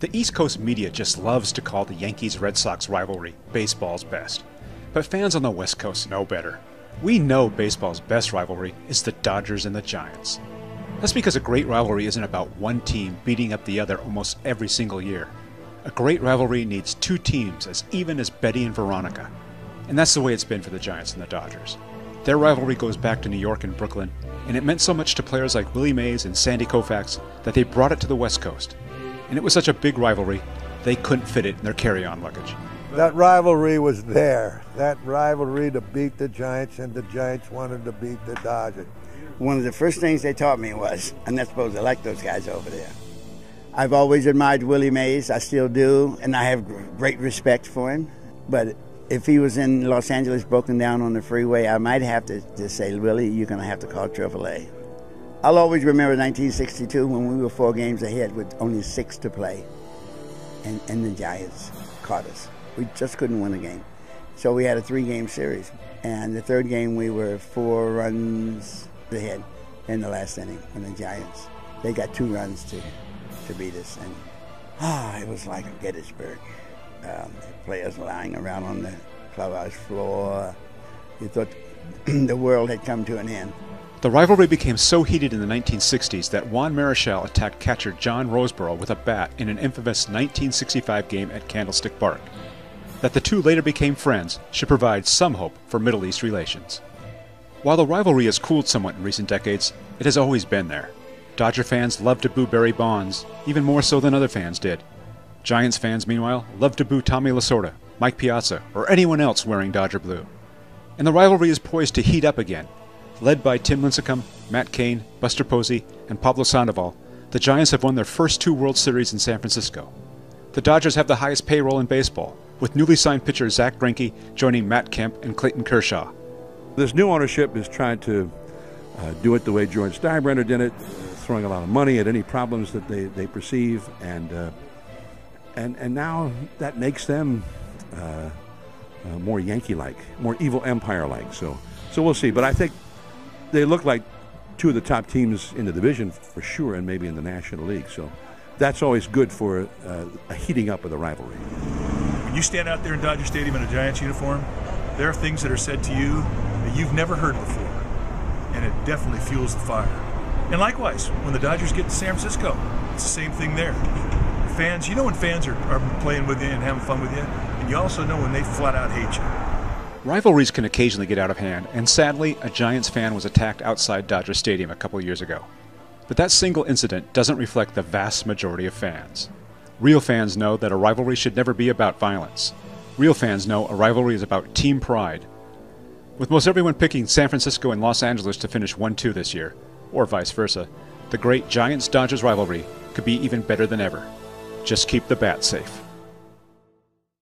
The East Coast media just loves to call the Yankees-Red Sox rivalry baseball's best. But fans on the West Coast know better. We know baseball's best rivalry is the Dodgers and the Giants. That's because a great rivalry isn't about one team beating up the other almost every single year. A great rivalry needs two teams as even as Betty and Veronica. And that's the way it's been for the Giants and the Dodgers. Their rivalry goes back to New York and Brooklyn, and it meant so much to players like Willie Mays and Sandy Koufax that they brought it to the West Coast. And it was such a big rivalry, they couldn't fit it in their carry-on luggage. That rivalry was there. That rivalry to beat the Giants, and the Giants wanted to beat the Dodgers. One of the first things they taught me was, I'm not supposed to like those guys over there. I've always admired Willie Mays, I still do, and I have great respect for him. But if he was in Los Angeles broken down on the freeway, I might have to just say, Willie, you're going to have to call AAA. I'll always remember 1962 when we were 4 games ahead with only 6 to play, and the Giants caught us. We just couldn't win a game. So we had a 3-game series, and the 3rd game we were 4 runs ahead in the last inning, and the Giants, they got 2 runs to beat us, and it was like Gettysburg. Players lying around on the clubhouse floor. You thought the world had come to an end. The rivalry became so heated in the 1960s that Juan Marichal attacked catcher John Roseborough with a bat in an infamous 1965 game at Candlestick Park. That the two later became friends should provide some hope for Middle East relations. While the rivalry has cooled somewhat in recent decades, it has always been there. Dodger fans love to boo Barry Bonds, even more so than other fans did. Giants fans, meanwhile, love to boo Tommy Lasorda, Mike Piazza, or anyone else wearing Dodger blue. And the rivalry is poised to heat up again. Led by Tim Lincecum, Matt Cain, Buster Posey, and Pablo Sandoval, the Giants have won their first 2 World Series in San Francisco. The Dodgers have the highest payroll in baseball, with newly signed pitcher Zach Greinke joining Matt Kemp and Clayton Kershaw. This new ownership is trying to do it the way George Steinbrenner did it, throwing a lot of money at any problems that they perceive, and now that makes them more Yankee-like, more evil empire-like. So we'll see. But I think they look like 2 of the top teams in the division for sure, and maybe in the National League. So that's always good for a heating up of the rivalry. When you stand out there in Dodger Stadium in a Giants uniform, there are things that are said to you that you've never heard before, and it definitely fuels the fire. And likewise, when the Dodgers get to San Francisco, it's the same thing there. Fans, you know when fans are playing with you and having fun with you, and you also know when they flat out hate you. Rivalries can occasionally get out of hand, and sadly, a Giants fan was attacked outside Dodger Stadium a couple years ago. But that single incident doesn't reflect the vast majority of fans. Real fans know that a rivalry should never be about violence. Real fans know a rivalry is about team pride. With most everyone picking San Francisco and Los Angeles to finish 1-2 this year, or vice versa, the great Giants-Dodgers rivalry could be even better than ever. Just keep the bat safe.